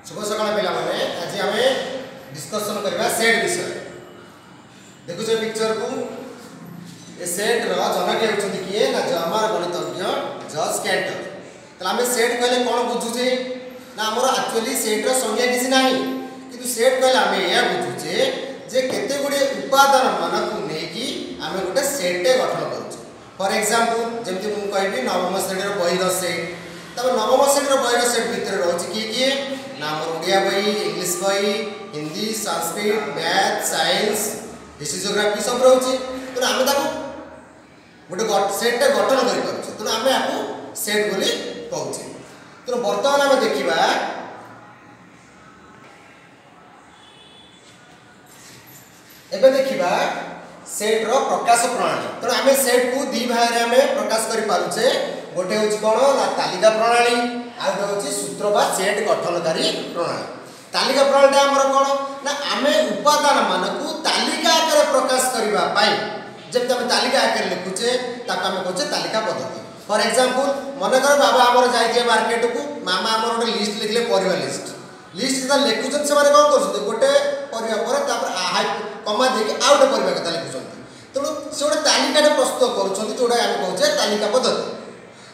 शुभ सकाळ पिला माने आज आमे डिस्कशन करबा सेट विषय देखु जे पिक्चर को ए सेट रो जनक हेउछथि किए ना जमार गणितज्ञ जॉर्ज कैंटर तला आमे सेट कहले कोन बुझुछे ना हमर एक्चुअली सेट रो संज्ञा किछि नाही किंतु सेट कहले आमे या बुझुछे जे केते गुडी उपादान मानकु नेकी आमे गोटे सेट गठन करूछु फॉर एग्जांपल जेमति मु कहबी नवम श्रेणी रो बही रो सेट तब नवम श्रेणी रो बही रो सेट भितर रहउछि किए ना हमर ओडिया बही इंग्लिश बही Hindi Sanskrit math science history geography सब रहउछि तो आमे ताको गोटे सेट गठन करि पारुछु तो आमे आपु सेट बोली कहउछि तो वर्तमान आमे देखिबा एबे देखिबा सेट रो प्रकाश प्रणाली तो आमे सेट को दी भाग रे आमे प्रकाश करि पारुछे गोटे होछि कोन ना तालिका प्रणाली आ गोटे होछि सूत्र बा सेट गठनकारी प्रणाली तालिका प्रणाली हमर कोन ना आमे उपादान मानकु तालिका आकार प्रकाश करिबा पाई जब तमे तालिका आकार लिखुछे ताका आमे कहछे तालिका पद्धति फॉर एग्जांपल मन कर बाबा हमर जाइछे मार्केट को मामा हमर गोटे लिस्ट लिखले परिवा लिस्ट ता लिखुछन से माने कोन करछथि गोटे परिवा पर तापर आहा कमा देके आ गोटे परिवा कथा लिखुछन तो से गोटे तालिका प्रस्तुत करूछन जोडा आमे कहछे तालिका पद्धति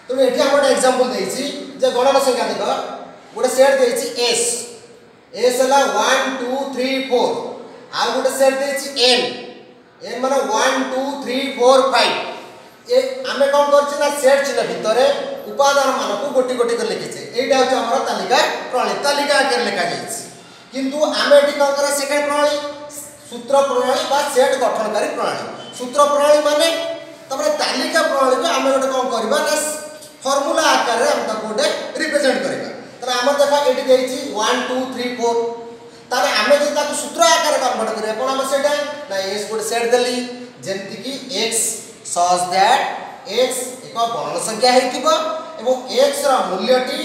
तो एठी हम गोटे एग्जांपल देइछि जे गणन संख्या देख गोटे सेट देइछि एस एस हला 1 2 3 4 आ गोटे सेट देइछि एन माने 1 2 3 4 5 ए आमे कोन करछि ना सेट चिन्ह भितरे उपादान मानको गोटी गोटी कर लिखिछे एटा होछ हमर तालिका प्रणाली तालिका आकार लिखा जाइछि किंतु आमे एठी कोन करा सेकेंड प्रणाली सूत्र प्रणाली बा सेट गठनकारी प्रणाली सूत्र प्रणाली माने तबरे तालिका प्रणाली को आमे गोटे कोन करबा ना फार्मूला आकार रे हम ताको गोटे रिप्रेजेंट करबा तरा हमर देखा एठी देइछि 1 2 3 4 तारे आमे जे ताको सूत्र आकार कन्वर्ट करिया कोन हम सेटा ना एस गोटे सेट देली जेंति कि x such that x एक गणन संख्या हेतिबो एवं x रा मूल्यटी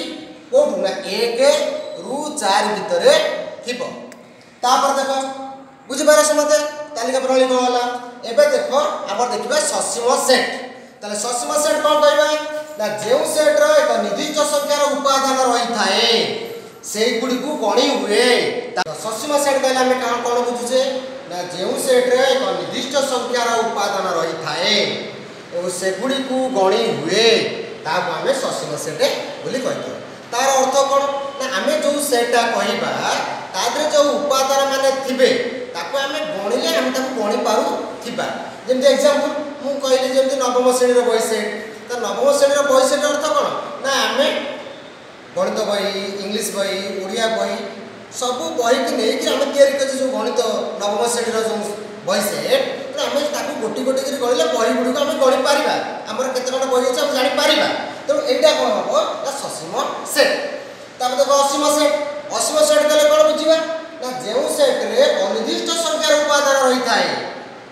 कोठु ना 1 रु 4 भितरे थिबो तापर देखो बुझि पारे समते तालिका प्रणाली को होला एबे देखो हमर देखिबा ससीम सेट ताले ससीम सेट कोन कहबा ना जेउ सेट रो एक निर्दिष्ट संख्यार उपादान रही थाए सेई गुडी को गणी हुए ससीम सेट कहले हमें कोन बुझुछे ना जेउ सेट रे एक निर्दिष्ट संख्यार उपादान रही थाए एवं से गुडी को गणी हुए ताको हमें ससीम सेट बोली कहतो तार अर्थ कोन ना हमें जो सेटटा कहिबा तादरे जो उपादान माने थिबे ताको हमें गणिले हम ताको गणी पारु थिबा जेमते एग्जांपल मु कहली जेमते नवम श्रेणी रो बही सेट त नवम श्रेणी रो बही सेट अर्थ कोन ना हमें गणित बही इंग्लिश बही ओडिया बही सब बही के नै कि हम तयारी कर जो गणित नवम श्रेणी रो जो बही सेट तो हम ताको गोटी गोटी करी गणिले बही गुडी को हम गणी पारिबा हमर केते कोन बही अछि हम जानि पारिबा तो एटा कोन हबो ना ससीम सेट तब देखो असीम सेट कले कोन बुझिबा ना जेउ सेट रे अनिर्दिष्ट संख्यार उपादान रही थाए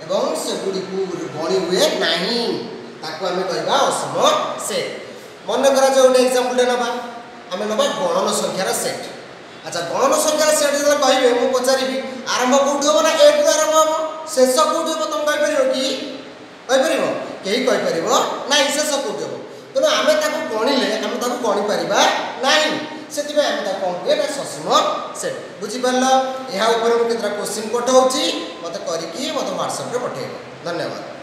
एवं से गुडी को गणी हुए नाही ताको हम कहबा असीम सेट मन करा जे ओटे एग्जांपल देनबा हम नबा गणन संख्यार सेट अच्छा गणन संख्यार सेट जे कहबे मु पचारिबी आरंभ कोठो हो ना ए टू आरंभ हो शेष कोठो हो तुम कहि परिबो कि कहि परिबो केही कहि परिबो ना शेष कोठो हो तो आमे ताको गणिले हम ताको गणि परिबा नाही सेतिबे हम ताको कोन ना ससीम सेट बुझि परलो एहा ऊपर मु केतरा क्वेश्चन पठाउची मते करिकि मते WhatsApp रे पठेइबो धन्यवाद।